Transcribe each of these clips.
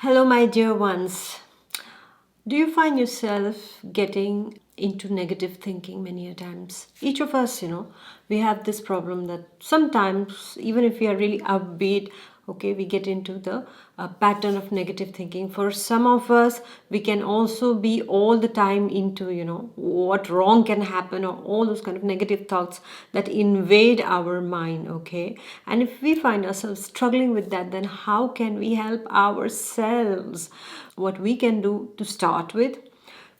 Hello, my dear ones. Do you find yourself getting into negative thinking many a times? Each of us, we have this problem that sometimes, even if we are really upbeat, okay, we get into the pattern of negative thinking. For some of us, we can also be all the time into, what wrong can happen or all those kind of negative thoughts that invade our mind, okay? And if we find ourselves struggling with that, then how can we help ourselves? What we can do to start with,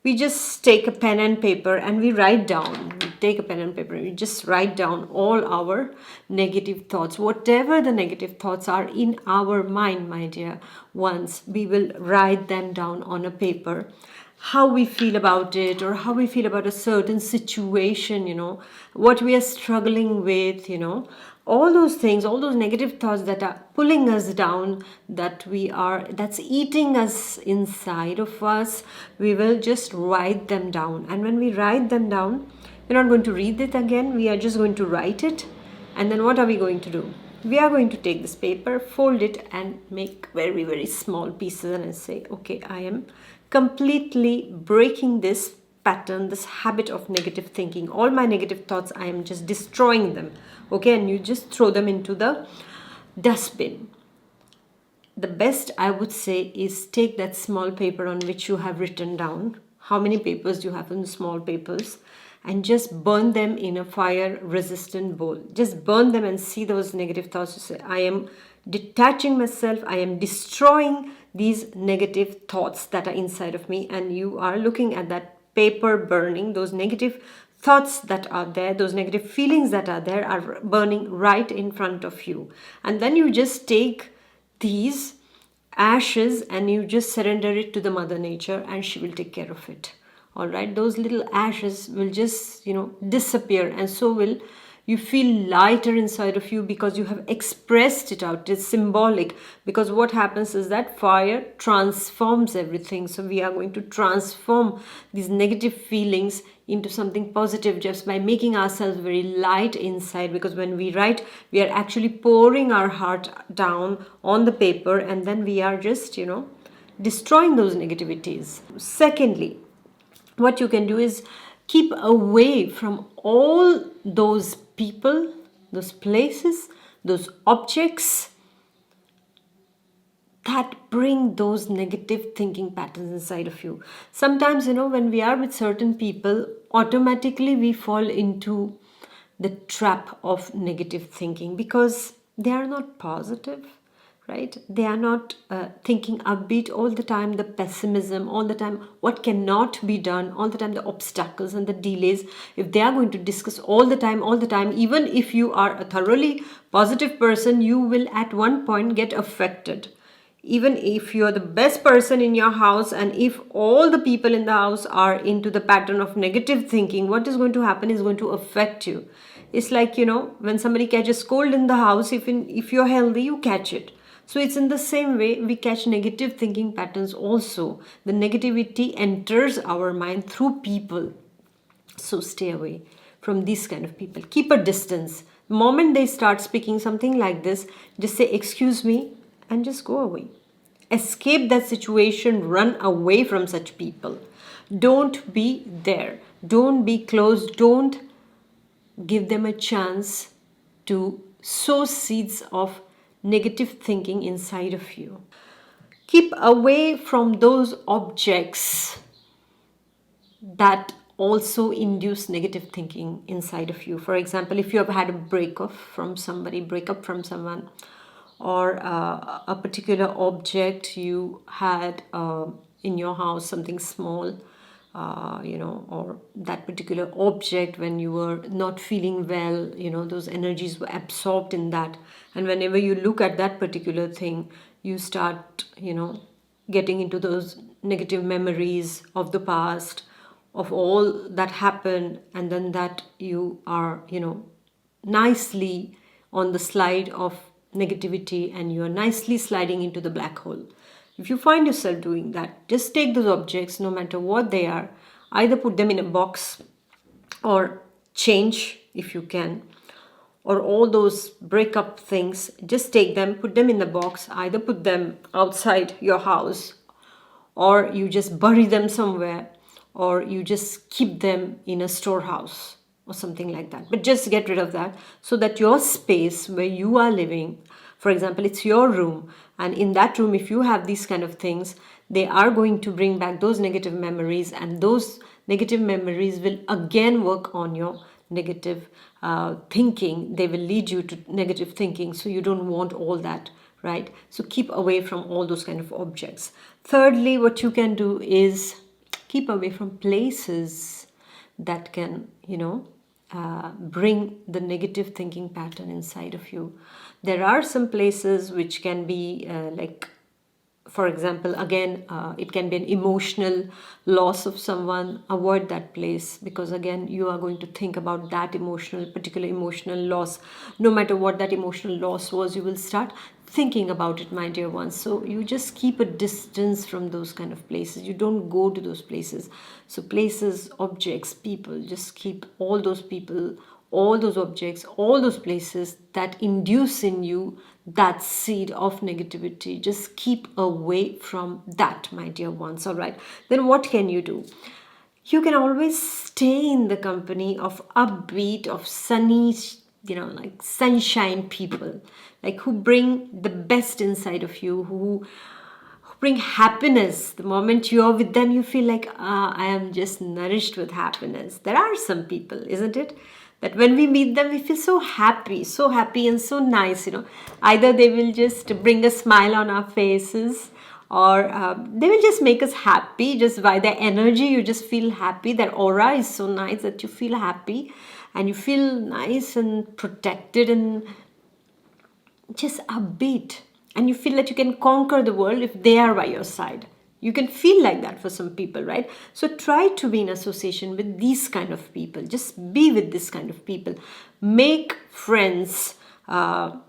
we just take a pen and paper and we write down. We take a pen and paper and we just write down all our negative thoughts. Whatever the negative thoughts are in our mind, my dear ones, we will write them down on a paper. How we feel about it, or how we feel about a certain situation, what we are struggling with, all those things, all those negative thoughts that are pulling us down, that's eating us inside of us, we will just write them down. And when we write them down, we're not going to read it again, we are just going to write it. And then what are we going to do? We are going to take this paper, fold it, and make very, very small pieces and say, okay, I am completely breaking this pattern, this habit of negative thinking. All my negative thoughts, I am just destroying them. Okay, and you just throw them into the dustbin. The best I would say is take that small paper on which you have written down how many papers you have in small papers, and just burn them in a fire resistant bowl. Just burn them and see those negative thoughts. You say, I am detaching myself, I am destroying these negative thoughts that are inside of me. And you are looking at that paper burning. Those negative thoughts that are there, those negative feelings that are there, are burning right in front of you. And then you just take these ashes and you just surrender it to the mother nature, and she will take care of it. All right, those little ashes will just disappear, and so will you feel lighter inside of you, because you have expressed it out. It's symbolic, because what happens is that fire transforms everything. So we are going to transform these negative feelings into something positive just by making ourselves very light inside. Because when we write, we are actually pouring our heart down on the paper, and then we are just destroying those negativities. Secondly, what you can do is keep away from all those people, those places, those objects that bring those negative thinking patterns inside of you. Sometimes, when we are with certain people, automatically we fall into the trap of negative thinking, because they are not positive, right? They are not thinking upbeat all the time, the pessimism all the time, what cannot be done all the time, the obstacles and the delays. If they are going to discuss all the time, even if you are a thoroughly positive person, you will at one point get affected. Even if you're the best person in your house, and if all the people in the house are into the pattern of negative thinking, what is going to happen is going to affect you. It's like, when somebody catches cold in the house, if you're healthy, you catch it. So it's in the same way we catch negative thinking patterns also. The negativity enters our mind through people. So stay away from these kind of people. Keep a distance. The moment they start speaking something like this, just say, excuse me, and just go away. Escape that situation. Run away from such people. Don't be there. Don't be close. Don't give them a chance to sow seeds of negative thinking inside of you. Keep away from those objects that also induce negative thinking inside of you. For example, if you have had a breakup from someone, or a particular object you had in your house, something small, or that particular object, when you were not feeling well, those energies were absorbed in that. And whenever you look at that particular thing, you start, getting into those negative memories of the past, of all that happened, and then that you are, nicely on the slide of negativity, and you are nicely sliding into the black hole. If you find yourself doing that, just take those objects, no matter what they are, either put them in a box or change if you can, or all those breakup things, just take them, put them in the box, either put them outside your house, or you just bury them somewhere, or you just keep them in a storehouse or something like that. But just get rid of that, so that your space where you are living, for example, it's your room, and in that room, if you have these kind of things, they are going to bring back those negative memories, and those negative memories will again work on your negative thinking. They will lead you to negative thinking, so you don't want all that, right? So keep away from all those kind of objects. Thirdly, what you can do is keep away from places that can, bring the negative thinking pattern inside of you. There are some places which can be for example, again, it can be an emotional loss of someone. Avoid that place, because again, you are going to think about that particular emotional loss. No matter what that emotional loss was, you will start thinking about it, my dear ones. So you just keep a distance from those kind of places. You don't go to those places. So places, objects, people, just keep all those people, all those objects, all those places that induce in you that seed of negativity. Just keep away from that, my dear ones. All right. Then what can you do? You can always stay in the company of upbeat, of sunny, like sunshine people, like who bring the best inside of you, who bring happiness. The moment you're with them, you feel like, I am just nourished with happiness. There are some people, isn't it, that when we meet them, we feel so happy and so nice. Either they will just bring a smile on our faces, or they will just make us happy just by their energy. You just feel happy. Their aura is so nice that you feel happy, and you feel nice and protected and just upbeat, and you feel that you can conquer the world if they are by your side. You can feel like that for some people, right? So try to be in association with these kind of people. Just be with this kind of people. Make friends or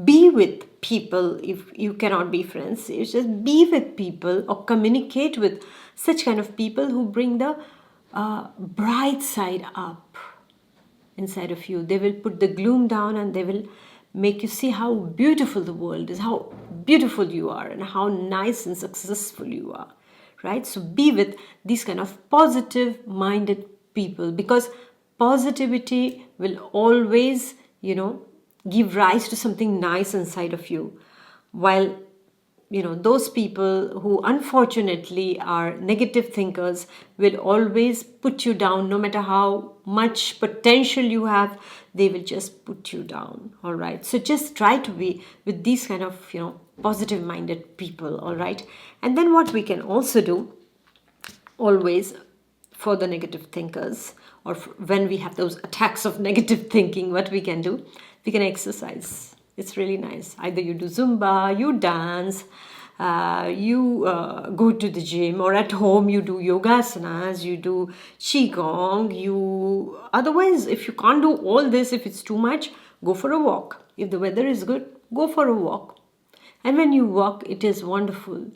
be with people. If you cannot be friends, you just be with people or communicate with such kind of people who bring the bright side up inside of you. They will put the gloom down, and they will make you see how beautiful the world is, how beautiful you are, and how nice and successful you are, right? So be with these kind of positive minded people, because positivity will always, give rise to something nice inside of you. While those people who unfortunately are negative thinkers will always put you down. No matter how much potential you have, they will just put you down. All right. So just try to be with these kind of, positive minded people. All right. And then what we can also do always for the negative thinkers, or when we have those attacks of negative thinking, what we can do, we can exercise. It's really nice. Either you do Zumba, you dance, you go to the gym, or at home you do yogasanas, you do qigong. Otherwise, if you can't do all this, if it's too much, go for a walk. If the weather is good, go for a walk. And when you walk, it is wonderful.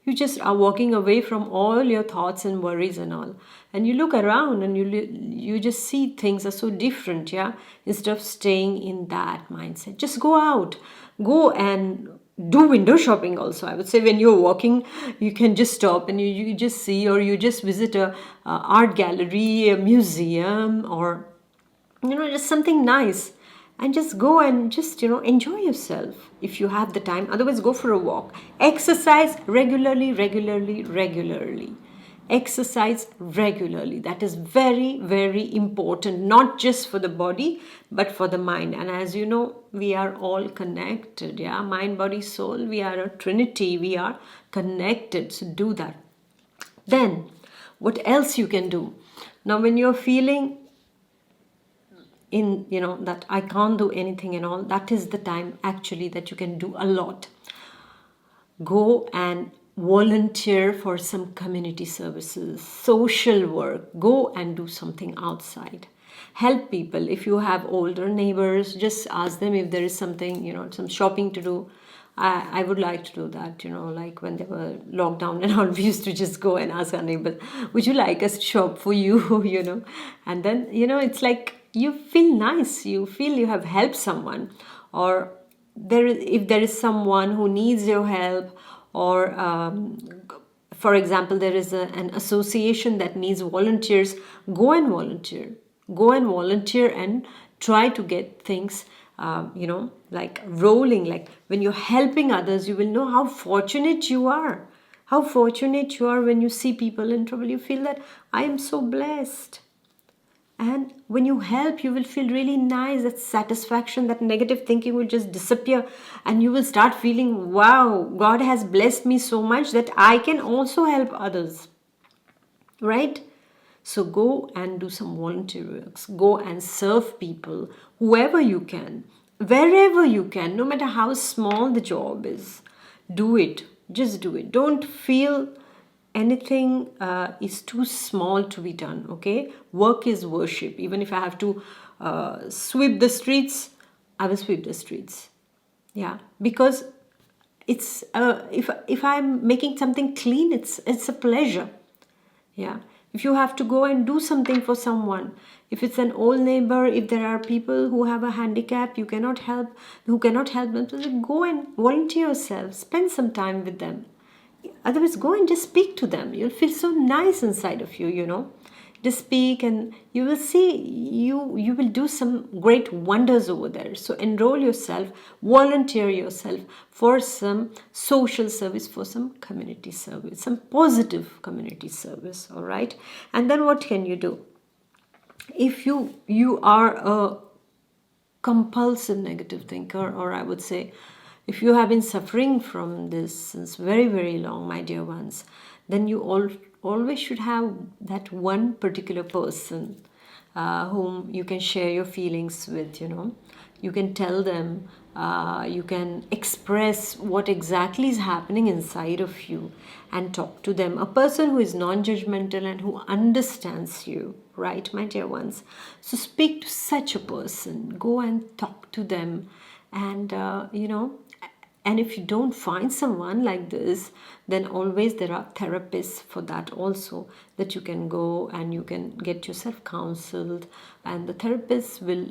You just are walking away from all your thoughts and worries and all. And you look around, and you just see things are so different, yeah? Instead of staying in that mindset. Just go out. Go and do window shopping also. I would say when you're walking, you can just stop and you just see, or you just visit a art gallery, a museum, or, just something nice. And just go and just, enjoy yourself if you have the time. Otherwise, go for a walk. Exercise regularly. Exercise regularly. That is very, very important, not just for the body, but for the mind. And as you know, we are all connected. Yeah, mind, body, soul. We are a trinity. We are connected. So do that. Then, what else you can do? Now, when you're feeling that I can't do anything and all, that is the time actually that you can do a lot. Go and volunteer for some community services, social work. Go and do something outside. Help people. If you have older neighbors, just ask them if there is something, some shopping to do. I would like to do that, like when they were locked down and all, we used to just go and ask our neighbors, would you like us to shop for you, And then, it's like you feel nice, you feel you have helped someone, or if there is someone who needs your help, or for example, there is an association that needs volunteers, go and volunteer. Go and volunteer and try to get things, like rolling. Like when you're helping others, you will know how fortunate you are. How fortunate you are when you see people in trouble. You feel that I am so blessed. And when you help, you will feel really nice, that satisfaction, that negative thinking will just disappear. And you will start feeling, wow, God has blessed me so much that I can also help others. Right? So go and do some volunteer works. Go and serve people, whoever you can, wherever you can, no matter how small the job is. Do it. Just do it. Don't feel anything is too small to be done. Okay, work is worship. Even if I have to sweep the streets, I will sweep the streets. Yeah, because it's if I'm making something clean, it's a pleasure. Yeah, if you have to go and do something for someone, if it's an old neighbor, if there are people who have a handicap, who cannot help them, so go and volunteer yourself, spend some time with them. Otherwise, go and just speak to them. You'll feel so nice inside of you. Just speak, and you will see you will do some great wonders over there. So enroll yourself, volunteer yourself for some social service, for some community service, some positive community service. All right. And then what can you do? If you are a compulsive negative thinker, or I would say, if you have been suffering from this since very, very long, my dear ones, then you always should have that one particular person whom you can share your feelings with. You can tell them, you can express what exactly is happening inside of you and talk to them. A person who is non-judgmental and who understands you, right, my dear ones? So speak to such a person. Go and talk to them. And, and if you don't find someone like this, then always there are therapists for that also, that you can go and you can get yourself counseled. And the therapists will,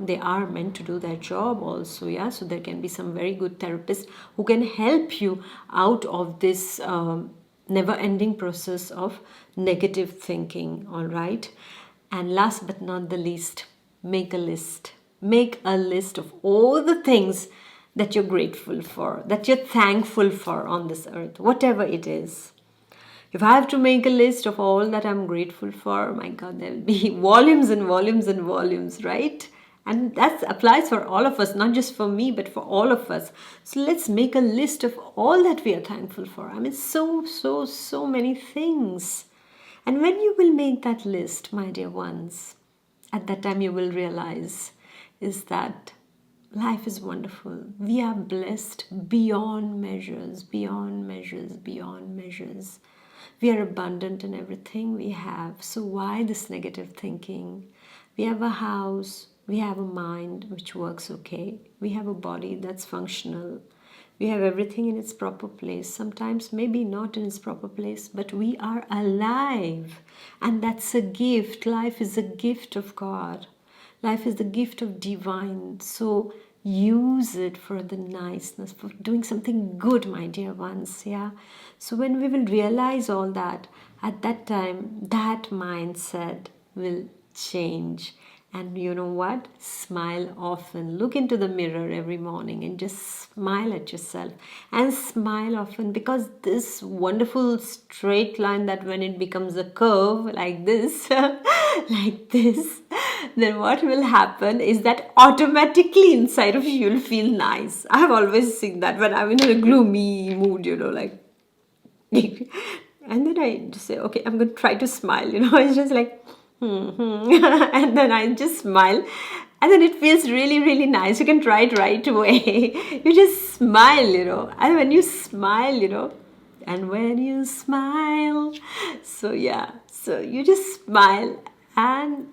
they are meant to do their job also. Yeah, so there can be some very good therapists who can help you out of this never-ending process of negative thinking. All right. And last but not the least, make a list. Make a list of all the things that you're grateful for, that you're thankful for on this earth, whatever it is. If I have to make a list of all that I'm grateful for, my God, there will be volumes and volumes and volumes, right? And that applies for all of us, not just for me, but for all of us. So let's make a list of all that we are thankful for. I mean, so many things. And when you will make that list, my dear ones, at that time you will realize is that life is wonderful. We are blessed beyond measures, beyond measures, beyond measures. We are abundant in everything we have. So why this negative thinking? We have a house, we have a mind which works okay. We have a body that's functional. We have everything in its proper place. Sometimes maybe not in its proper place, but we are alive. And that's a gift. Life is a gift of God. Life is the gift of divine. So use it for the niceness, for doing something good, my dear ones. Yeah. So when we will realize all that, at that time, that mindset will change. And you know what? Smile often. Look into the mirror every morning and just smile at yourself. And smile often, because this wonderful straight line, that when it becomes a curve like this, like this, then what will happen is that automatically inside of you you'll feel nice. I have always seen that when I'm in a gloomy mood, like. And then I just say, okay, I'm going to try to smile, It's just like, and then I just smile. And then it feels really, really nice. You can try it right away. You just smile, And when you smile, and when you smile. So, yeah. So you just smile, and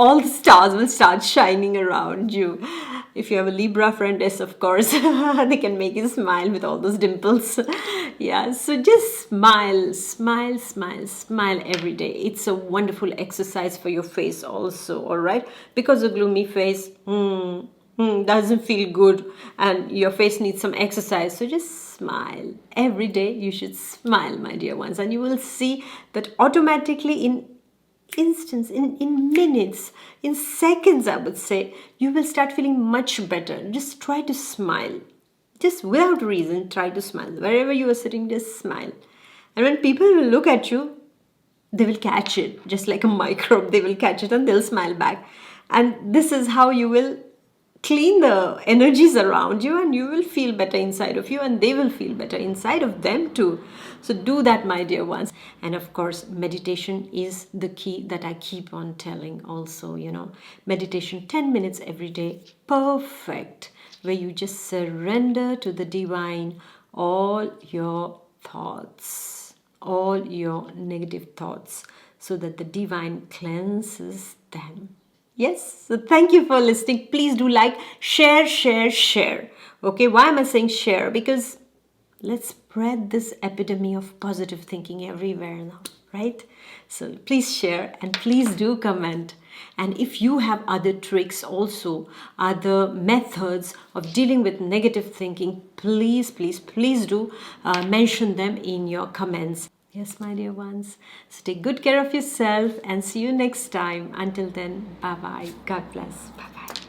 all the stars will start shining around you. If you have a Libra friend, yes, of course, they can make you smile with all those dimples. Yeah, so just smile, smile, smile, smile every day. It's a wonderful exercise for your face also, all right? Because a gloomy face, doesn't feel good and your face needs some exercise. So just smile. Every day you should smile, my dear ones, and you will see that automatically in instance, in minutes, in seconds, I would say, you will start feeling much better. Just try to smile. Just without reason, try to smile. Wherever you are sitting, just smile. And when people will look at you, they will catch it. Just like a microbe, they will catch it and they'll smile back. And this is how you will clean the energies around you, and you will feel better inside of you, and they will feel better inside of them too. So do that, my dear ones. And of course, meditation is the key that I keep on telling also, meditation 10 minutes every day, perfect, where you just surrender to the divine all your thoughts, all your negative thoughts, so that the divine cleanses them. Yes, so thank you for listening. Please do like, share, share, share. Okay, why am I saying share? Because let's spread this epidemic of positive thinking everywhere now, right? So please share and please do comment. And if you have other tricks also, other methods of dealing with negative thinking, please, please, please do mention them in your comments. Yes, my dear ones. So take good care of yourself and see you next time. Until then, bye-bye. God bless. Bye-bye.